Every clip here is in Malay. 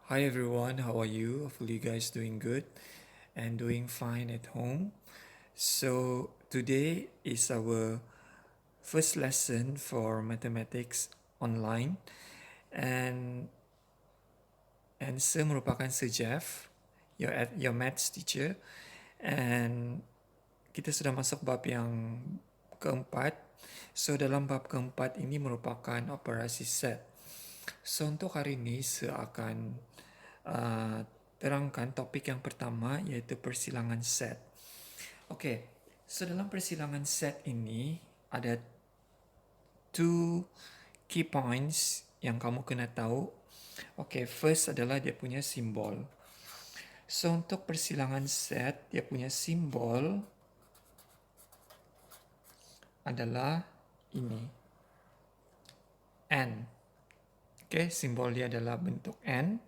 Hi everyone, how are you? Hopefully you guys doing good and doing fine at home. So today is our first lesson for mathematics online and saya merupakan Sir Jeff, your maths teacher, and kita sudah masuk bab yang keempat. So dalam bab keempat ini merupakan operasi set. So untuk hari ini saya akan uh, terangkan topik yang pertama yaitu persilangan set. Okay, so dalam persilangan set ini ada two key points yang kamu kena tahu. Okay, first adalah dia punya simbol. So untuk persilangan set, dia punya simbol adalah ini, N. Okay, simbol dia adalah bentuk N.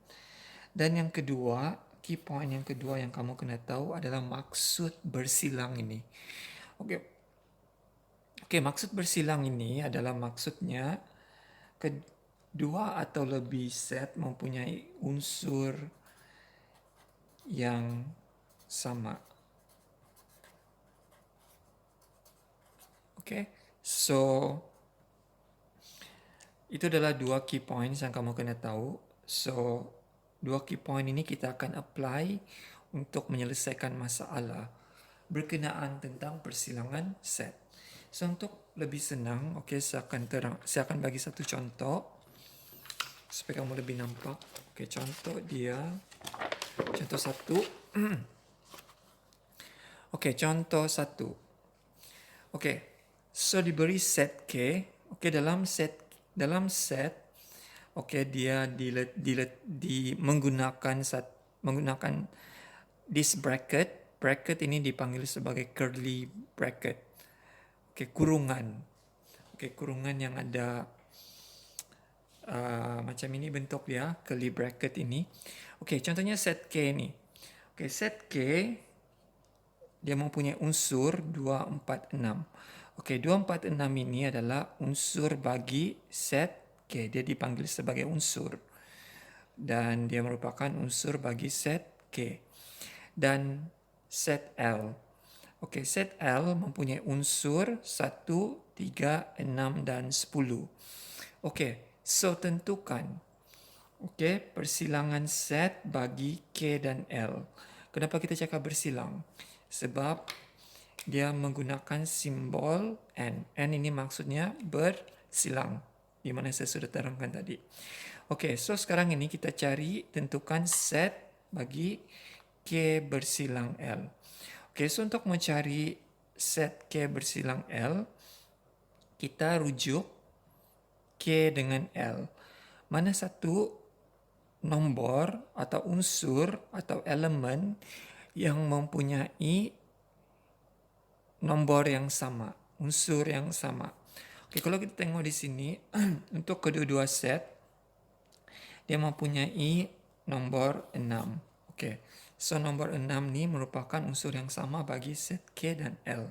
Dan yang kedua, key point yang kedua yang kamu kena tahu adalah maksud bersilang ini. Oke, maksud bersilang ini adalah maksudnya kedua atau lebih set mempunyai unsur yang sama. Oke, so itu adalah dua key points yang kamu kena tahu. So dua key point ini kita akan apply untuk menyelesaikan masalah berkenaan tentang persilangan set. So untuk lebih senang, saya akan bagi satu contoh supaya kamu lebih nampak. Contoh satu. Contoh satu. So diberi set K. Dalam set dia menggunakan this bracket. Bracket ini dipanggil sebagai curly bracket. Kurungan. Kurungan yang ada macam ini bentuk dia, curly bracket ini. Contohnya set K ini. Set K dia mempunyai unsur 2, 4, 6. 2, 4, 6 ini adalah unsur bagi set K. Dia dipanggil sebagai unsur. Dan dia merupakan unsur bagi set K. Dan set L. Set L mempunyai unsur 1, 3, 6, dan 10. So tentukan persilangan set bagi K dan L. Kenapa kita cakap bersilang? Sebab dia menggunakan simbol N. N ini maksudnya bersilang, di mana saya sudah terangkan tadi. So sekarang ini kita cari tentukan set bagi K bersilang L. So untuk mencari set K bersilang L, kita rujuk K dengan L. Mana satu nombor atau unsur atau elemen yang mempunyai nombor yang sama, unsur yang sama. Kalau kita tengok di sini, untuk kedua-dua set, dia mempunyai nomor 6. So nomor 6 ni merupakan unsur yang sama bagi set K dan L.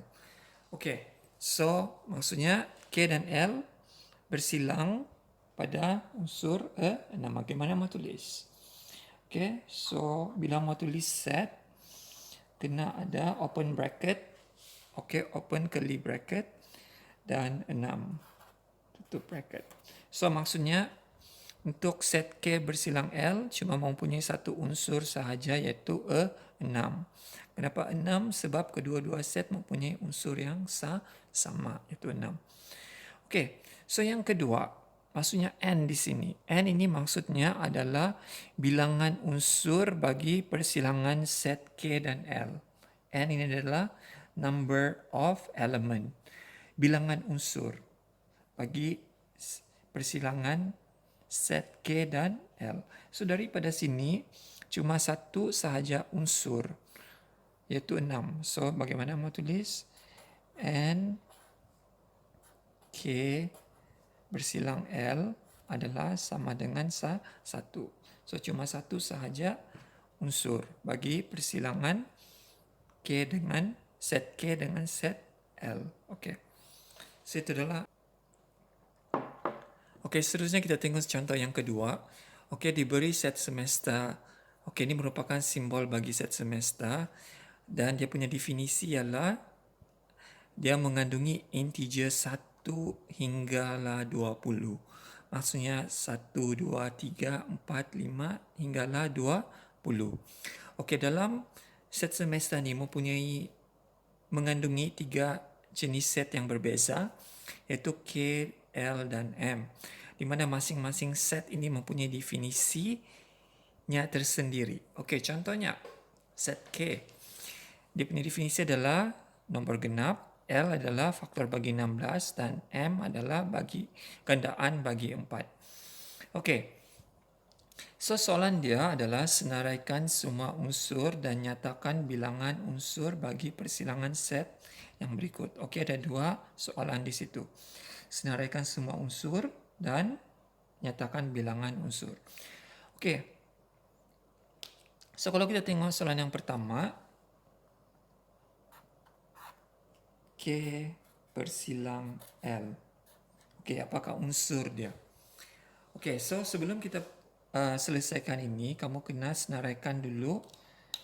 So maksudnya K dan L bersilang pada unsur 6. Bagaimana mau tulis? So bila mau tulis set, kena ada open bracket, open curly bracket, dan 6 tutup bracket. So maksudnya untuk set K bersilang L cuma mempunyai satu unsur sahaja, yaitu 6. Kenapa 6? Sebab kedua-dua set mempunyai unsur yang sama, yaitu 6. So yang kedua, maksudnya N di sini. N ini maksudnya adalah bilangan unsur bagi persilangan set K dan L. N ini adalah number of element, bilangan unsur bagi persilangan set K dan L. So daripada sini cuma satu sahaja unsur, yaitu 6. So bagaimana mau tulis? N K bersilang L adalah sama dengan 1. So cuma satu sahaja unsur bagi persilangan K dengan set K dengan set L. So itu adalah. Seterusnya kita tengok contoh yang kedua. Oke, diberi set semesta. Oke, ini merupakan simbol bagi set semesta. Dan dia punya definisi ialah dia mengandungi integer 1 hinggalah 20. Maksudnya 1, 2, 3, 4, 5 hinggalah 20. Okey, dalam set semesta ni mengandungi 3 jenis set yang berbeza, iaitu K, L dan M. Di mana masing-masing set ini mempunyai definisinya tersendiri. Okey, contohnya set K. Dia punya definisi adalah nombor genap, L adalah faktor bagi 16 dan M adalah gandaan bagi 4. Okey. So, soalan dia adalah senaraikan semua unsur dan nyatakan bilangan unsur bagi persilangan set yang berikut. Okey, ada 2 soalan di situ. Senaraikan semua unsur dan nyatakan bilangan unsur. Okey. So, kalau kita tengok soalan yang pertama, K persilang L. Okey, apakah unsur dia? Okey, so sebelum kita selesaikan ini, kamu kena senaraikan dulu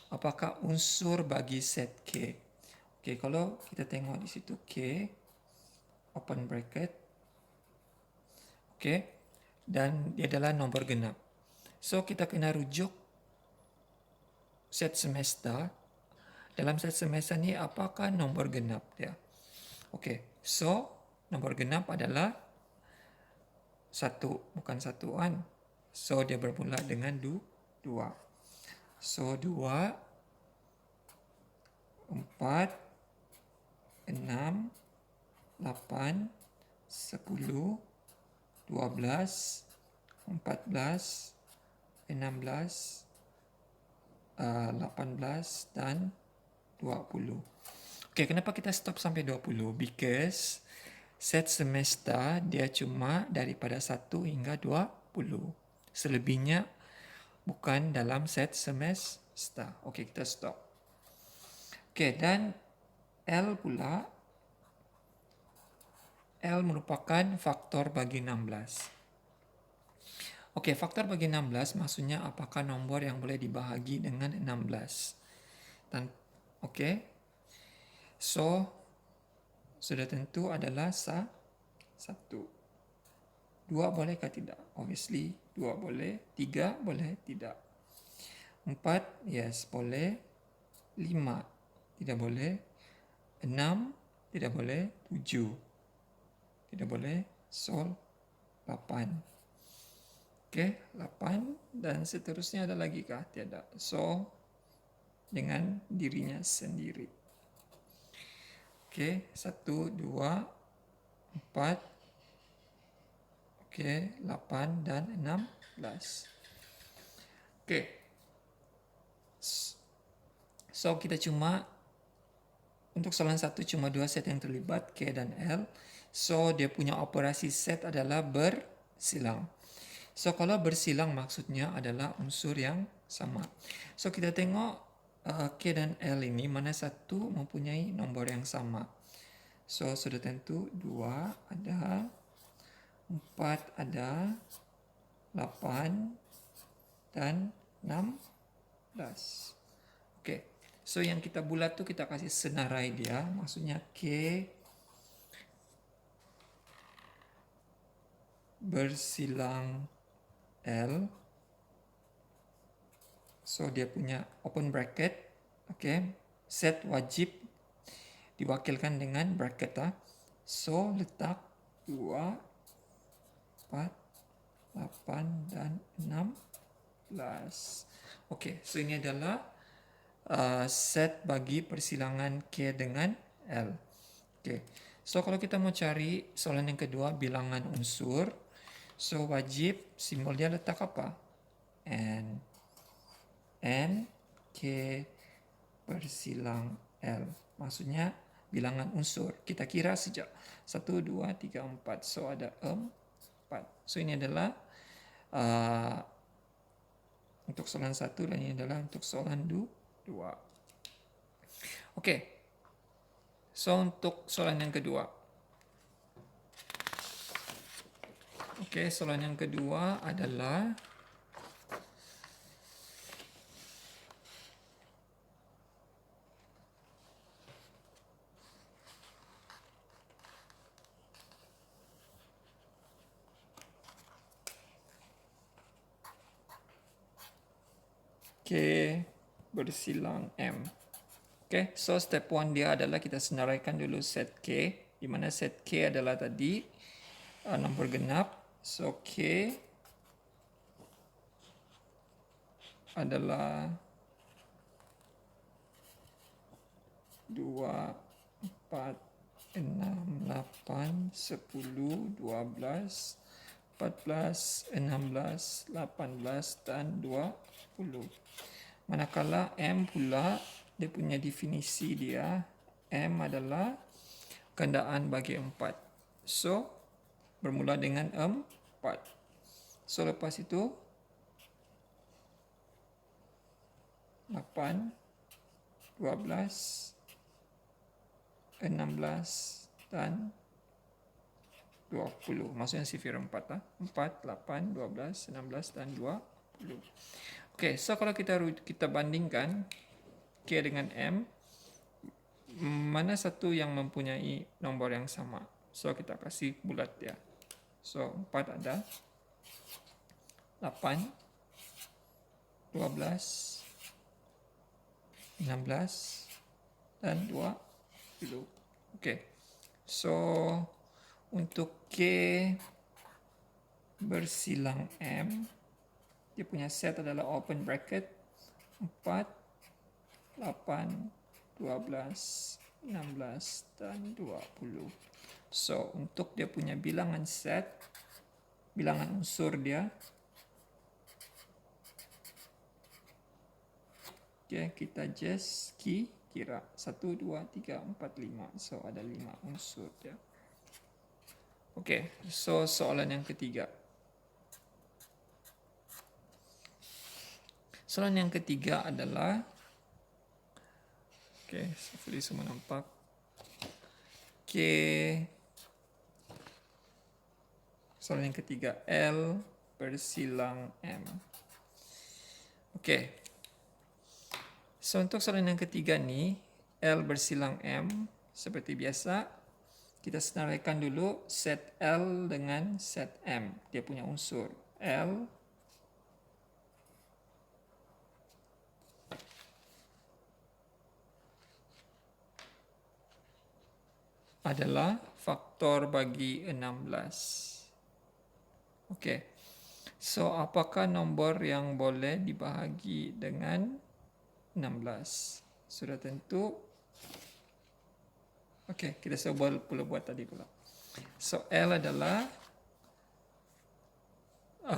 apakah unsur bagi set K. Okey, kalau kita tengok di situ K, open bracket. Okey, dan dia adalah nombor genap. So, kita kena rujuk set semesta. Dalam set semesta ni, apakah nombor genap dia? Okey, so nombor genap adalah 1, bukan satuan. So, dia bermula dengan 2. So, 2, 4, 6, 8, 10, 12, 14, 16, 18 dan 20. Okey, kenapa kita stop sampai 20? Because set semesta dia cuma daripada 1 hingga 20. Selebihnya bukan dalam set semesta. Okey, kita stop. Okey, dan L pula, L merupakan faktor bagi 16. Okey, faktor bagi 16 maksudnya apakah nombor yang boleh dibahagi dengan 16. Dan okey. So, sudah tentu adalah 1. 2 boleh ke tidak? Obviously, 2 boleh. 3 boleh tidak. 4, yes, boleh. 5, tidak boleh. 6, tidak boleh. 7, tidak boleh. Sol, 8. Okey, 8 dan seterusnya ada lagi kah? Tiada. So, dengan dirinya sendiri. Okey, 1, 2, 4, okey, 8 dan 16. Okey. So, kita cuma untuk soalan 1 cuma 2 set yang terlibat, K dan L. So, dia punya operasi set adalah bersilang. So, kalau bersilang maksudnya adalah unsur yang sama. So, kita tengok K dan L ini mana satu mempunyai nombor yang sama. So, sudah tentu 2 ada, 4 ada, 8 dan 16. Okey. So, yang kita bulat tu kita kasih senarai dia. Maksudnya K bersilang L. So, dia punya open bracket. Okay. Set wajib diwakilkan dengan bracket. So, letak 2, 4, 8 dan 16. Okay. So, ini adalah set bagi persilangan K dengan L. Okay. So, kalau kita mau cari soalan yang kedua, bilangan unsur. So, wajib simbol dia letak apa? N. N, K, persilang L. Maksudnya bilangan unsur. Kita kira sejak 1, 2, 3, 4. So, ada 4. So, ini adalah untuk soalan 1 dan ini adalah untuk soalan 2. Okey. So, untuk soalan yang kedua. Okey, soalan yang kedua adalah K bersilang M. Oke, so step 1 dia adalah kita senaraikan dulu set K, di mana set K adalah tadi nombor genap. So K adalah 2, 4, 6, 8, 10, 12, 14, 16, 18, dan 20. Manakala M pula, dia punya definisi dia, M adalah gandaan bagi 4. So, bermula dengan 4. So, lepas itu, 8, 12, 16, dan 20. Maksudnya sifir 4 lah. 4, 8, 12, 16, dan 20. Oke, so kalau kita bandingkan K dengan M, mana satu yang mempunyai nombor yang sama? So kita kasih bulat ya. So 4 ada, 8, 12, 16, dan 20. Oke, so untuk K bersilang M, dia punya set adalah open bracket 4, 8, 12, 16, dan 20. So, untuk dia punya bilangan set, bilangan unsur dia, okay, kita just kira 1, 2, 3, 4, 5. So, ada 5 unsur dia. Oke, so soalan yang ketiga. Soalan yang ketiga adalah, oke, hopefully semua nampak. K, soalan yang ketiga, L bersilang M. Oke, so untuk soalan yang ketiga nih, L bersilang M, seperti biasa, kita senaraikan dulu set L dengan set M. Dia punya unsur L adalah faktor bagi 16. Oke. So, apakah nombor yang boleh dibahagi dengan 16? Sudah tentu. Oke, kita coba pula buat tadi pula. So, L adalah 1,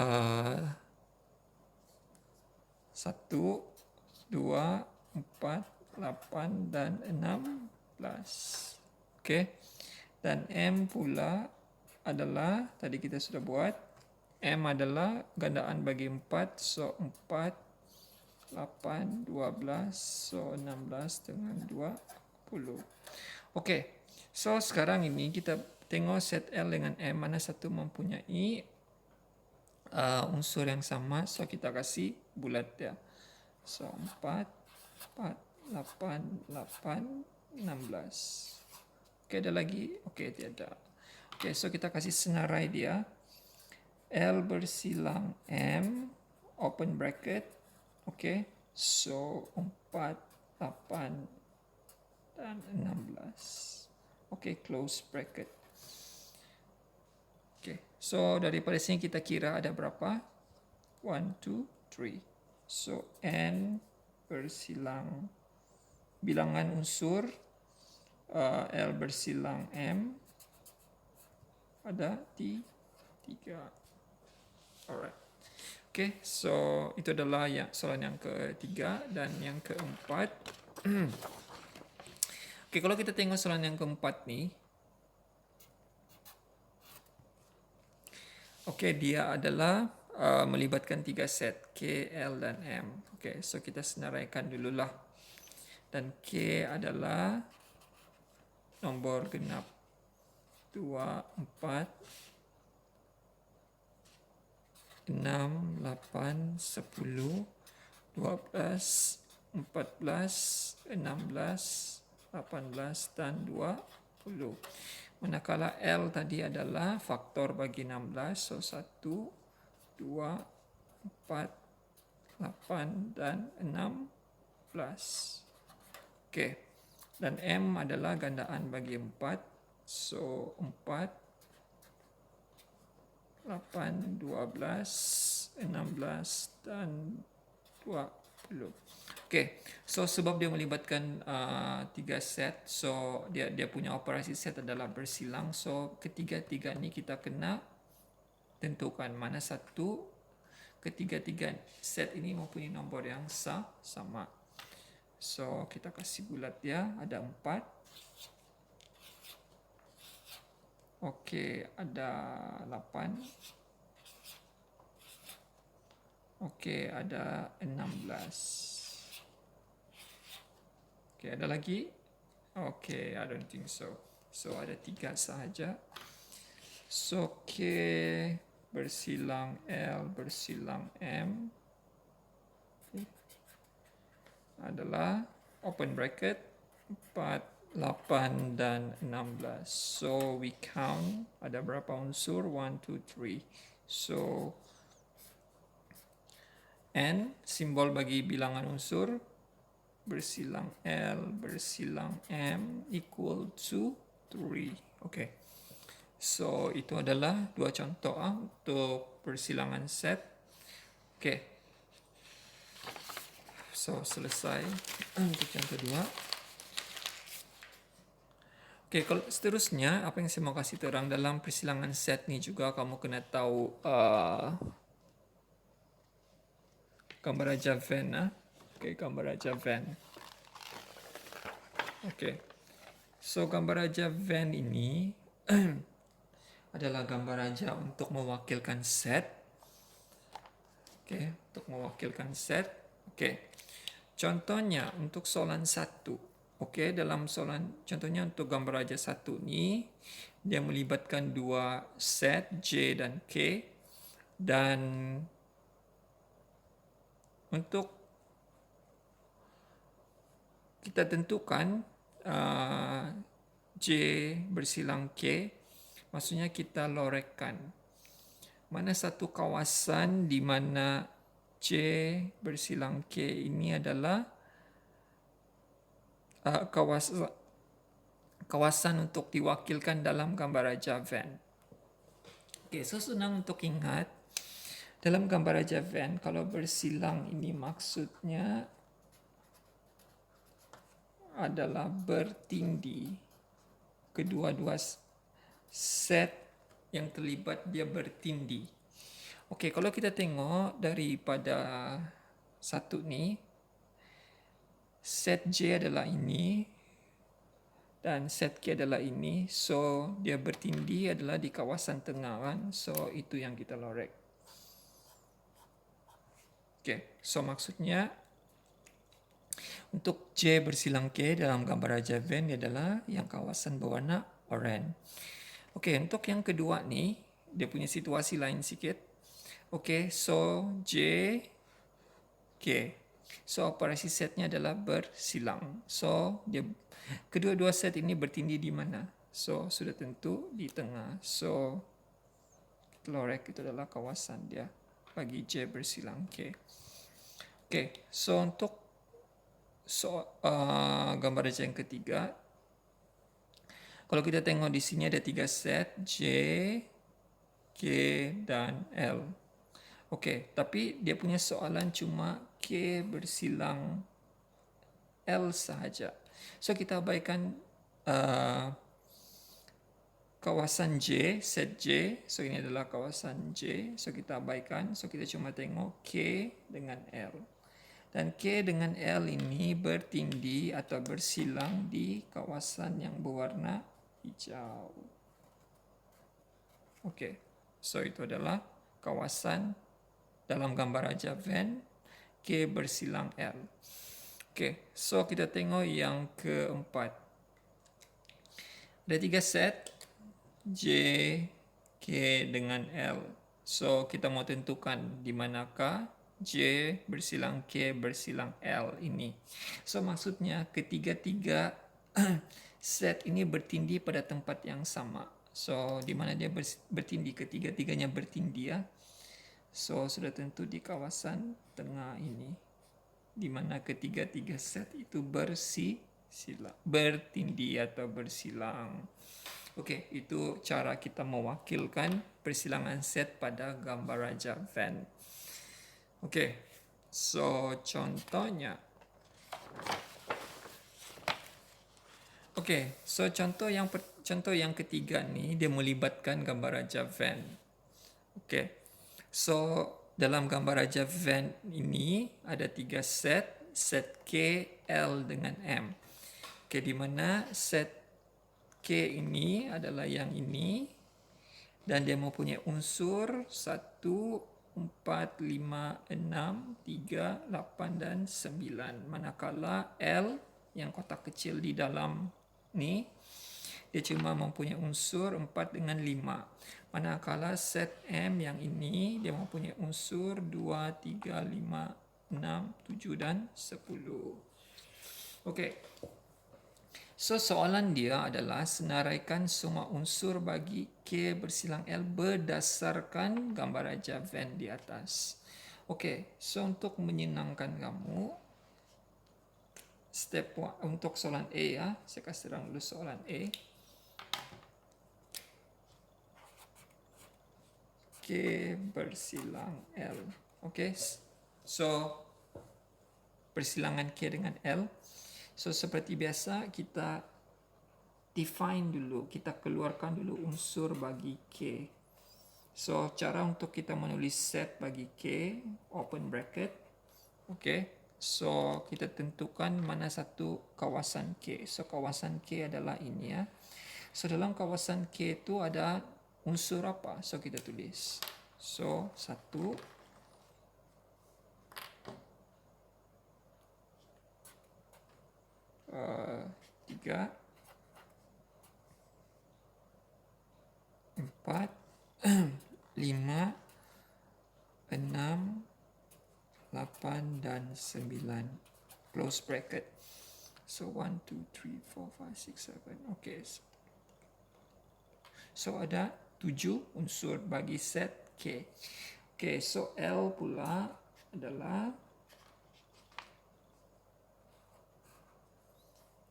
2, 4, 8, dan 16. Oke. Dan M pula adalah, tadi kita sudah buat, M adalah gandaan bagi 4, so 4, 8, 12, so 16 dengan 20. Oke, so sekarang ini kita tengok set L dengan M, mana satu mempunyai unsur yang sama, so kita kasih bulat ya. So 4, 4, 8, 8, 16. Oke, ada lagi? Oke, tiada. Oke, so kita kasih senarai dia. L bersilang M, open bracket. Oke, so 4, 8, dan 16. Oke, close bracket. Oke, so daripada sini kita kira ada berapa? 1, 2, 3. So, N bersilang bilangan unsur L bersilang M ada 3. Alright. Oke, so itu adalah soalan yang ketiga dan yang keempat. Oke, kalau kita tengok soalan yang keempat nih. Oke, dia adalah melibatkan 3 set, K, L, dan M. Oke, so kita senaraikan dululah. Dan K adalah nombor genap 2, 4, 6, 8, 10, 12, 14, 16, 18, dan 20. Manakala L tadi adalah faktor bagi 16, so 1, 2, 4, 8 dan 16. Oke. Dan M adalah gandaan bagi 4. So 4, 8, 12, 16 dan 20. Oke, so sebab dia melibatkan 3 set, so dia punya operasi set adalah bersilang. So ketiga-tiga ni kita kena tentukan mana satu ketiga-tiga set ini mempunyai nombor yang sama. So kita kasih bulat ya, ada 4. Okey, ada 8. Okey, ada 16. Okey, ada lagi? Okey, I don't think so. So ada 3 sahaja. So K bersilang L bersilang M adalah open bracket 4, 8 dan 16. So we count ada berapa unsur? 1, 2, 3. So N simbol bagi bilangan unsur bersilang L bersilang M equal to 3. Okay. So itu adalah dua contoh untuk persilangan set. Okay. So selesai untuk contoh 2. Okay, kalau seterusnya apa yang saya mau kasih terang dalam persilangan set ni juga kamu kena tahu gambar raja Venn. Okay, gambar raja Venn. Okay. So gambar raja Venn ini adalah gambar raja untuk mewakilkan set. Okay, untuk mewakilkan set. Okay. Contohnya untuk soalan 1. Okay, dalam soalan contohnya untuk gambar raja 1 ni dia melibatkan 2 set J dan K, dan untuk kita tentukan J bersilang K, maksudnya kita lorekkan mana satu kawasan di mana J bersilang K ini adalah kawasan untuk diwakilkan dalam gambar raja Venn. Okay, so senang untuk ingat dalam gambar raja Venn kalau bersilang ini maksudnya adalah bertindih. Kedua-dua set yang terlibat dia bertindih. Okey, kalau kita tengok daripada satu ni, set J adalah ini dan set K adalah ini. So dia bertindih adalah di kawasan tengah kan. So itu yang kita lorek. Okey, so maksudnya untuk J bersilang K dalam gambar raja Venn adalah yang kawasan berwarna oranye. Okey, untuk yang kedua ni, dia punya situasi lain sikit. Okey, so J, K. So operasi setnya adalah bersilang. So dia kedua-dua set ini bertindih di mana? So sudah tentu di tengah. So lorek itu adalah kawasan dia bagi J bersilang K. Okey, so untuk gambar raja yang ketiga, kalau kita tengok di sini ada 3 set J, K dan L. Okey, tapi dia punya soalan cuma K bersilang L sahaja. So kita abaikan kawasan J, set J. So ini adalah kawasan J. So kita abaikan. So kita cuma tengok K dengan L. Dan K dengan L ini bertindih atau bersilang di kawasan yang berwarna hijau. Okey, so itu adalah kawasan dalam gambar raja Venn, K bersilang L. Okey, so kita tengok yang keempat. Ada 3 set J, K dengan L. So kita mau tentukan di manakah J bersilang K bersilang L ini. So maksudnya ketiga-tiga set ini bertindih pada tempat yang sama. So di mana dia bertindih, ketiga-tiganya bertindih ya. So sudah tentu di kawasan tengah ini, di mana ketiga-tiga set itu bertindih atau bersilang. Oke, itu cara kita mewakilkan persilangan set pada gambar raja Venn. Oke, so contohnya. Oke, so contoh yang ketiga nih, dia melibatkan gambar raja Venn. Oke, so dalam gambar raja Venn ini ada 3 set K, L dengan M. Oke, di mana set K ini adalah yang ini, dan dia mempunyai unsur 1, 4, 5, 6, 3, 8, dan 9. Manakala L yang kotak kecil di dalam ni, dia cuma mempunyai unsur 4 dengan 5. Manakala set M yang ini, dia mempunyai unsur 2, 3, 5, 6, 7, dan 10. Oke. So, soalan dia adalah senaraikan semua unsur bagi K bersilang L berdasarkan gambar raja Venn di atas. Oke, so untuk menyenangkan kamu, untuk soalan A ya, saya kasih terang dulu soalan A. K bersilang L. Oke, so persilangan K dengan L. So seperti biasa kita define dulu, kita keluarkan dulu unsur bagi K. So cara untuk kita menulis set bagi K, open bracket. Okay, so kita tentukan mana satu kawasan K. So kawasan K adalah ini ya. So dalam kawasan K itu ada unsur apa? So kita tulis. So 1, 3, 4, 5, 6, 8, dan 9. Close bracket. So 1, 2, 3, 4, 5, 6, 7. Okay. So ada 7 unsur bagi set K. Okay, so L pula adalah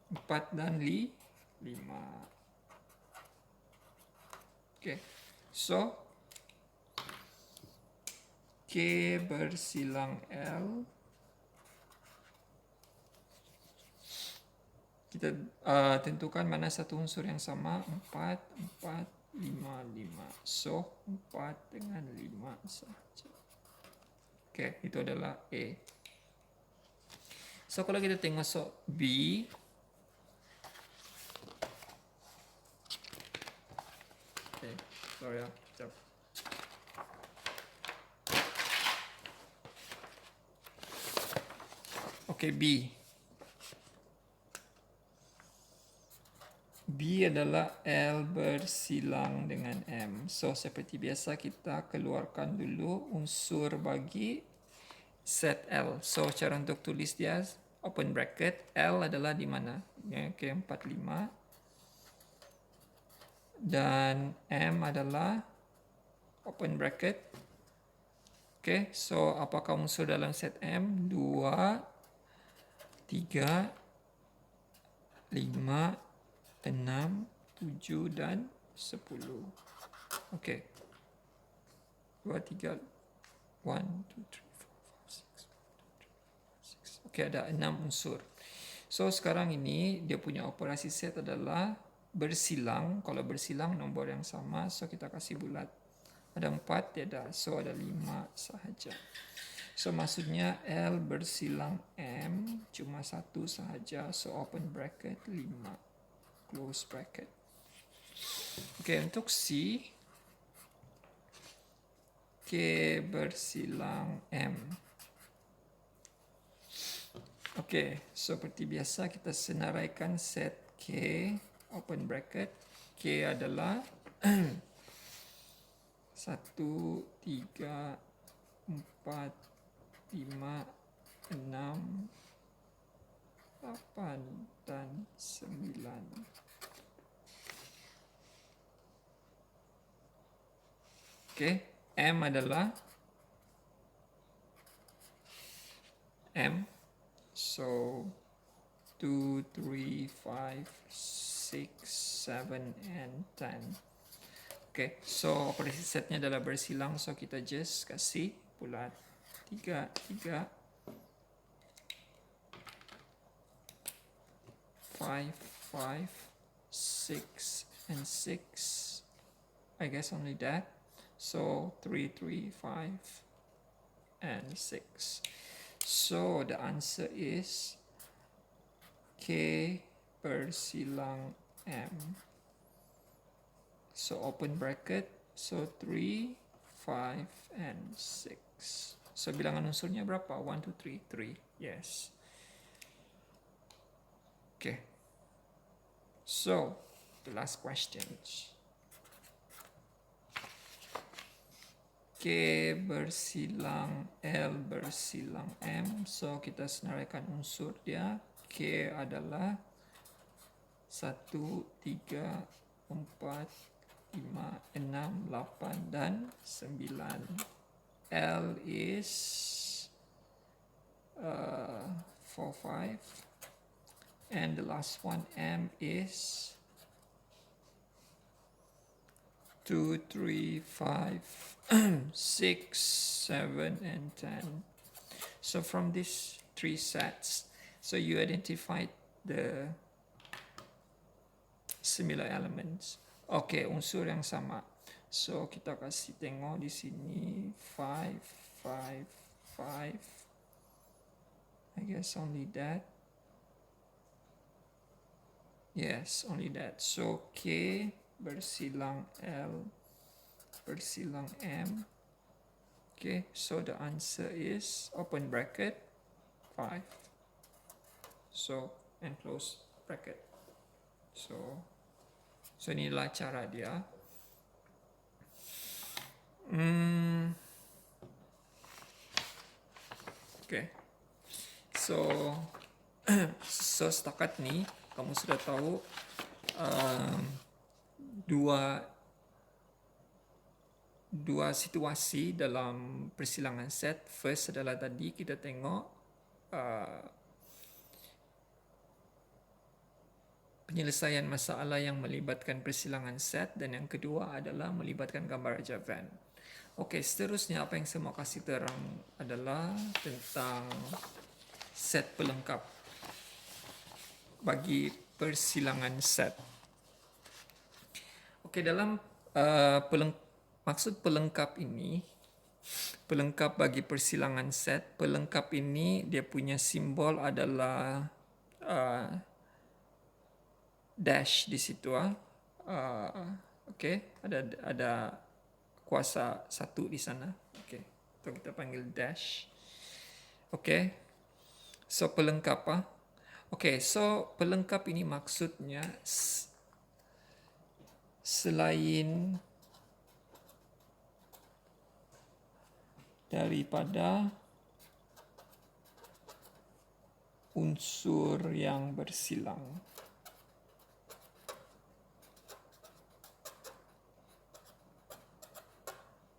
4 dan 5. Okay, so K bersilang L, kita tentukan mana satu unsur yang sama, 4, 4, 5, 5. So 4 dengan 5 saja. Okay, itu adalah A. So kalau kita tengok B, sorry ya, sekejap. Oke, B. B adalah L bersilang dengan M. So, seperti biasa kita keluarkan dulu unsur bagi set L. So, cara untuk tulis dia, open bracket, L adalah di mana? Oke, 4, 5. Dan M adalah open bracket. Oke, so apakah unsur dalam set M? 2, 3, 5, 6, 7, dan 10. Oke. 2, 3, 1, 2, 3, 4, 5, 6. Oke, ada 6 unsur. So, sekarang ini dia punya operasi set adalah bersilang. Kalau bersilang nomor yang sama, so kita kasih bulat. Ada 4, tidak. So ada 5 sahaja. So maksudnya L bersilang M cuma 1 sahaja. So open bracket 5, close bracket. Oke, untuk C, K bersilang M. Oke, seperti biasa kita senaraikan set K, open bracket. K adalah 1, 3, 4, 5, 6, 8, dan 9. Oke, M adalah M. So 2, 3, 5, 6, 7, and 10. Okay, so operasi setnya adalah bersilang, so kita just kasih bulat 3, 3, 5, 5, 6, and 6. I guess only that. So 3, 3, 5, and 6. So the answer is K bersilang M. So open bracket, so 3, 5, and 6. So bilangan unsurnya berapa? 1, 2, 3, 3. Yes. Okay. So the last question. K bersilang L bersilang M. So kita senaraikan unsur dia. K adalah 1, 3, 4, 5, 6, 8, dan 9. L is 4, 5. And the last one, M, is 2, 3, 5, 6, 7, and 10. So from these three sets, so you identified the similar elements. Okay, unsur yang sama. So kita kasih tengok di sini 5, 5, 5. I guess only that. Yes, only that. So K bersilang L bersilang M. Okay, so the answer is open bracket 5. So and close bracket. So inilah cara dia. Okay. So setakat ni kamu sudah tahu dua situasi dalam persilangan set. First adalah tadi kita tengok penyelesaian masalah yang melibatkan persilangan set, dan yang kedua adalah melibatkan gambar raja Venn. Okey, seterusnya apa yang saya mau kasih terang adalah tentang set pelengkap bagi persilangan set. Okey, dalam maksud pelengkap ini, pelengkap bagi persilangan set, pelengkap ini dia punya simbol adalah dash di situ. Okey, ada kuasa 1 di sana. Okey, itu kita panggil dash. Okey, so pelengkap. Okey, so pelengkap ini maksudnya selain daripada unsur yang bersilang.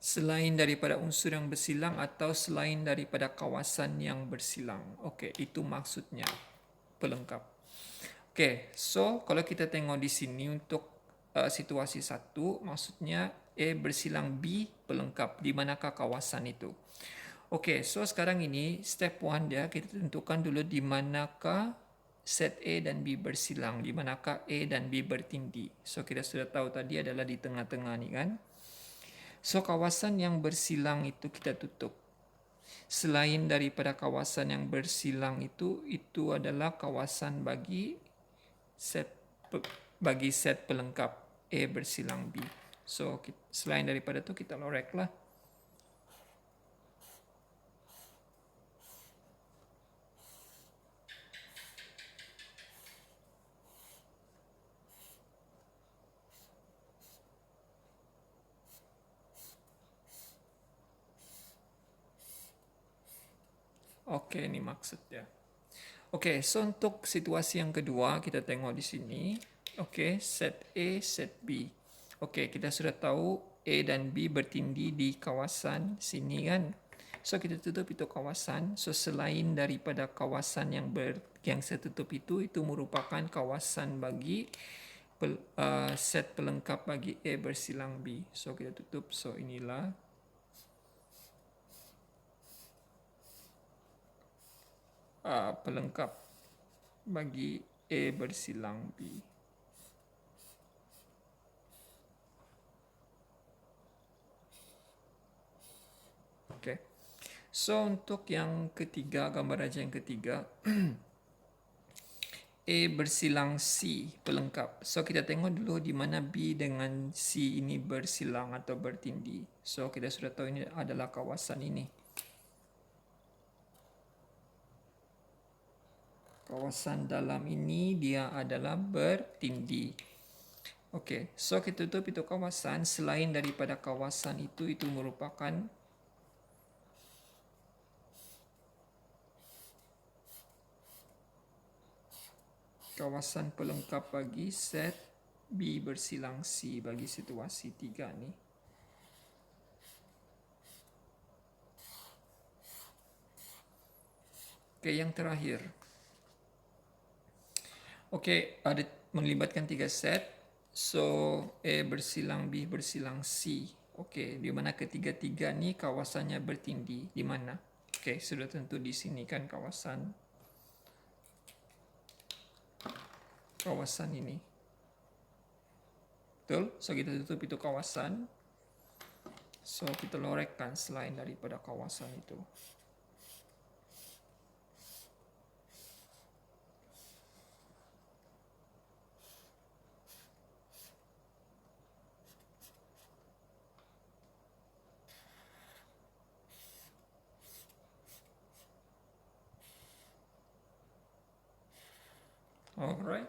Selain daripada unsur yang bersilang atau selain daripada kawasan yang bersilang. Okey, itu maksudnya pelengkap. Okey, so kalau kita tengok di sini untuk situasi 1, maksudnya A bersilang B pelengkap. Di manakah kawasan itu? Okey, so sekarang ini step 1 dia, kita tentukan dulu di manakah set A dan B bersilang, di manakah A dan B bertindih. So kita sudah tahu tadi adalah di tengah-tengah ni kan. So kawasan yang bersilang itu kita tutup. Selain daripada kawasan yang bersilang itu adalah kawasan bagi set pelengkap A bersilang B. So selain daripada itu kita lorek lah. Okey, ini maksudnya. Okey, so untuk situasi yang kedua kita tengok di sini. Okey, set A, set B. Okey, kita sudah tahu A dan B bertindih di kawasan sini kan. So kita tutup itu kawasan. So selain daripada kawasan yang saya tutup itu merupakan kawasan bagi set pelengkap bagi A bersilang B. So kita tutup. So inilah pelengkap bagi A bersilang B. Okay. So untuk yang ketiga, gambar aja yang ketiga, A bersilang C pelengkap. So kita tengok dulu di mana B dengan C ini bersilang atau bertindih. So kita sudah tahu ini adalah kawasan ini. Kawasan dalam ini dia adalah bertindih. Okey, so kita tutup itu kawasan. Selain daripada kawasan itu merupakan kawasan pelengkap bagi set B bersilang C bagi situasi 3 ni. Okey, yang terakhir. Okey, ada melibatkan 3 set. So, A bersilang B bersilang C. Okey, di mana ketiga-tiga ni kawasannya bertindih. Di mana? Okey, sudah tentu di sini kan kawasan ini. Betul? So, kita tutup itu kawasan. So, kita lorekkan selain daripada kawasan itu. Alright.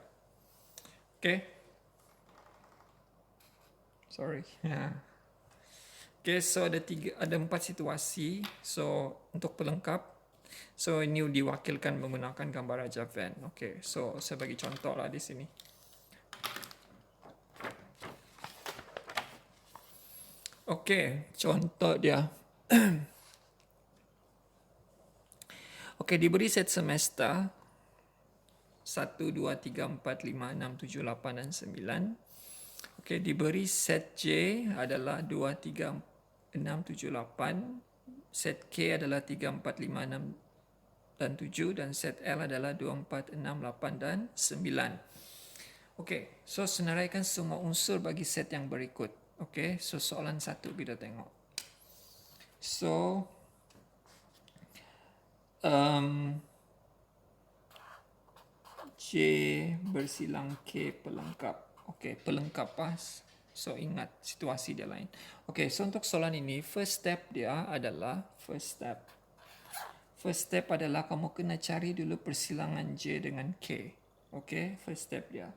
Okay. Sorry. Okay, so ada 4 situasi. So untuk pelengkap, so ini diwakilkan menggunakan gambar raja van. Okay, so saya bagi contoh lah di sini. Okay, contoh dia. Okay, diberi set semesta 1, 2, 3, 4, 5, 6, 7, 8 dan 9. Okey, diberi set J adalah 2, 3, 6, 7, 8. Set K adalah 3, 4, 5, 6 dan 7. Dan set L adalah 2, 4, 6, 8 dan 9. Okey, so senaraikan semua unsur bagi set yang berikut. Okey, so soalan 1 kita tengok. So, J bersilang K pelengkap. Okey, pelengkap pas. So ingat situasi dia lain. Okey, so untuk soalan ini first step dia adalah First step adalah kamu kena cari dulu persilangan J dengan K. Okey, first step dia.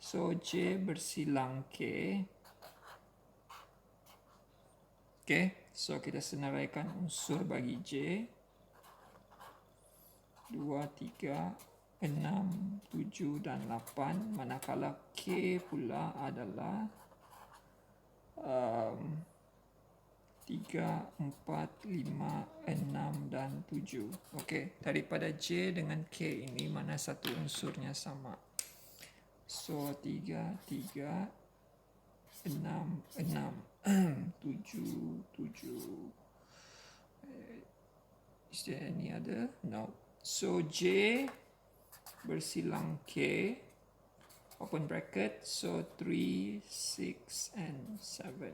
So J bersilang K. Okey, so kita senaraikan unsur bagi J. 2, 3, 6, 7 dan 8, manakala K pula adalah 3, 4, 5, 6 dan 7. Okey, daripada J dengan K ini mana satu unsurnya sama? So 3, 3, 6, 6, 7, 7. Is there any other? No. So J bersilang K, open bracket, so 3, 6 and 7.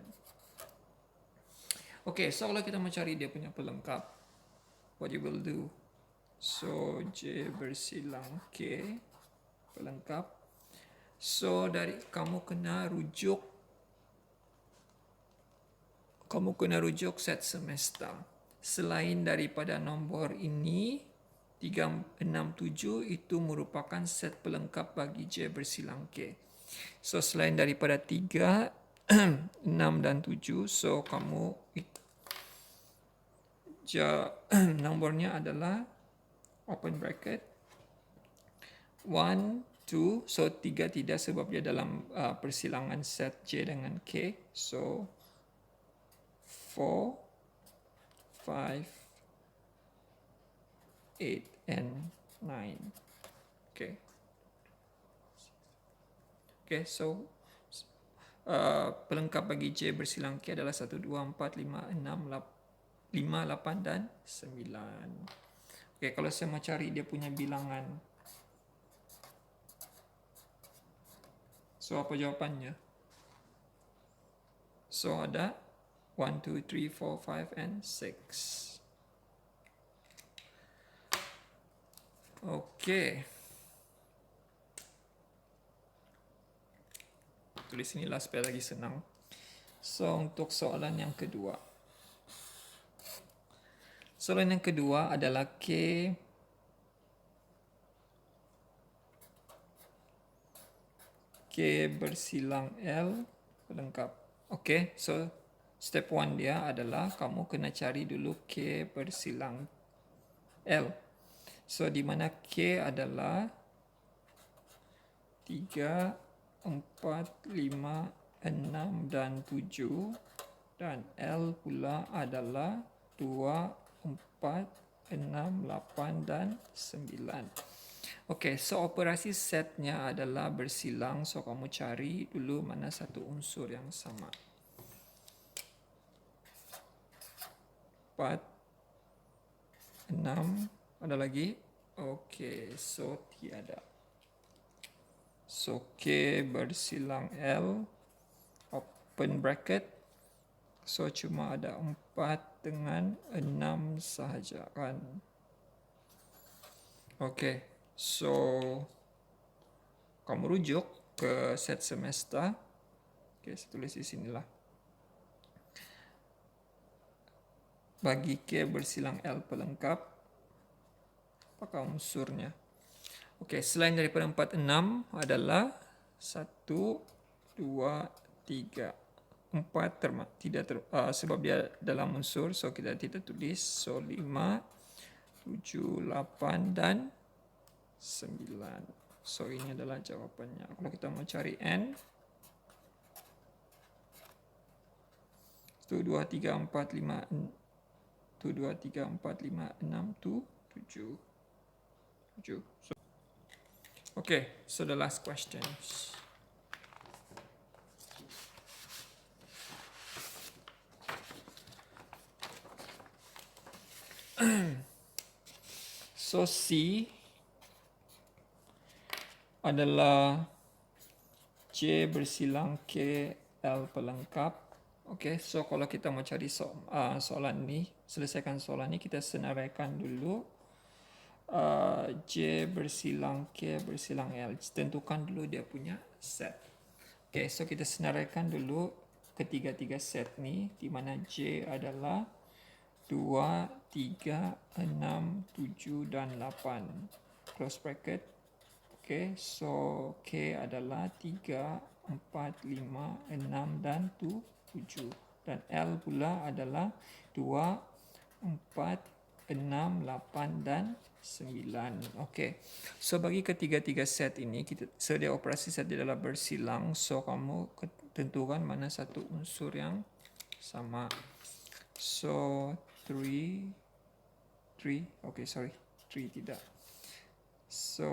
Okay, so kalau kita mau cari dia punya pelengkap, what you will do? So J bersilang K pelengkap. So dari kamu kena rujuk set semesta. Selain daripada nombor ini 3, 6, 7 itu merupakan set pelengkap bagi J bersilang K. So selain daripada 3, 6 dan 7, so kamu nombornya adalah open bracket 1, 2, so 3 tidak sebab dia dalam persilangan set J dengan K. So 4, 5, 8, and 9. Okay. Okay, so pelengkap bagi J bersilang K adalah 1, 2, 4, 5, 6, 5, 8, dan 9. Okay, kalau saya mau cari dia punya bilangan, so apa jawapannya? So ada 1, 2, 3, 4, 5, and 6. Okay. Tulis inilah supaya lagi senang. So untuk soalan yang kedua. Soalan yang kedua adalah K bersilang L pelengkap. Okay, so step 1 dia adalah kamu kena cari dulu K bersilang L. So di mana K adalah 3, 4, 5, 6, dan 7. Dan L pula adalah 2, 4, 6, 8, dan 9. Okay, so operasi setnya adalah bersilang. So kamu cari dulu mana satu unsur yang sama. 4, 6, ada lagi? Okay, so tiada. So K bersilang L, open bracket. So cuma ada 4 dengan 6 sahaja kan. Okay, so kamu rujuk ke set semester. Okay, saya tulis di sinilah. Bagi K bersilang L pelengkap, apakah unsurnya? Okey, selain daripada 4, 6 adalah 1, 2, 3. 4 sebab dia dalam unsur, so kita tidak tulis. So 5, 7, 8, dan 9. So ini adalah jawapannya. Kalau kita mau cari N, 1, 2, 3, 4, 5, 1, 2, 3, 4, 5, 6, 7. So, okay, so the last questions. So C adalah J bersilang K L pelengkap. Okay, so kalau kita mau cari soalan ni, selesaikan soalan ni, kita senaraikan dulu J bersilang K bersilang L. Tentukan dulu dia punya set. Okay, so kita senaraikan dulu ketiga-tiga set ni, di mana J adalah 2, 3, 6, 7, dan 8. Close bracket. Okay, so K adalah 3, 4, 5, 6, dan 7. Dan L pula adalah 2, 4, 6, 8, dan 9. Okay, so bagi ketiga-tiga set ini, sedia operasi set dia adalah bersilang. So kamu tentukan mana satu unsur yang sama. So 3, okay, sorry, 3 tidak. So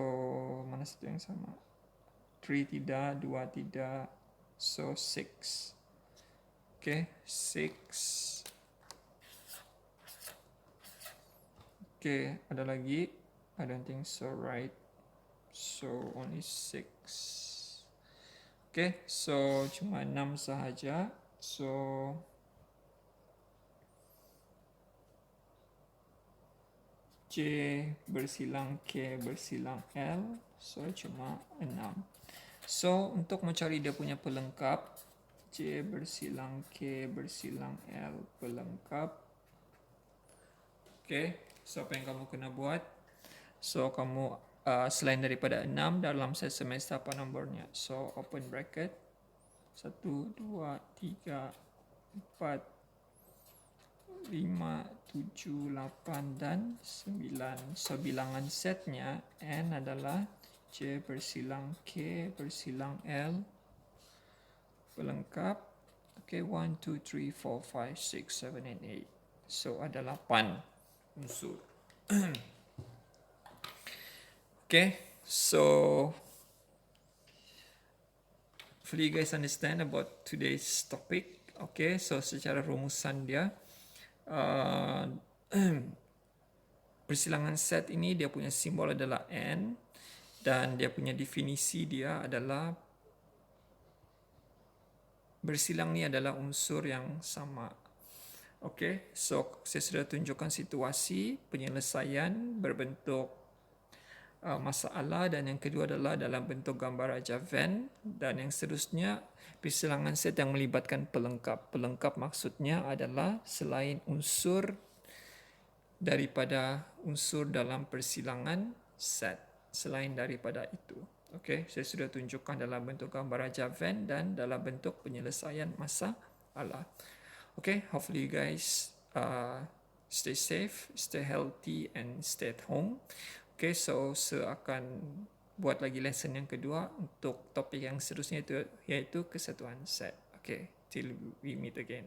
mana satu yang sama? 3 tidak, 2 tidak, so 6. Okay, 6. Okay, ada lagi? I don't think so, right? So only 6. Okay, so cuma 6 sahaja. So J bersilang K bersilang L, so cuma 6. So untuk mencari dia punya pelengkap, J bersilang K bersilang L pelengkap. Okay, so apa yang kamu kena buat? So kamu selain daripada 6 dalam set semester, apa nombornya? So open bracket, 1, 2, 3, 4, 5, 7, 8, dan 9. So bilangan setnya N adalah J bersilang K bersilang L pelengkap. Okay, 1, 2, 3, 4, 5, 6, 7, and 8. So ada 8 unsur. Okay, so hopefully you guys understand about today's topic. Okay, so secara rumusan dia, uh, persilangan set ini dia punya simbol adalah N dan dia punya definisi dia adalah bersilang ni adalah unsur yang sama. Okay, so saya sudah tunjukkan situasi penyelesaian berbentuk masalah dan yang kedua adalah dalam bentuk gambar raja Venn dan yang seterusnya persilangan set yang melibatkan pelengkap. Pelengkap maksudnya adalah selain unsur daripada unsur dalam persilangan set, selain daripada itu. Okay, saya sudah tunjukkan dalam bentuk gambar raja Venn dan dalam bentuk penyelesaian masalah. Okay, hopefully you guys stay safe, stay healthy and stay at home. Okay, so saya akan buat lagi lesson yang kedua untuk topik yang seterusnya iaitu kesatuan set. Okay, till we meet again.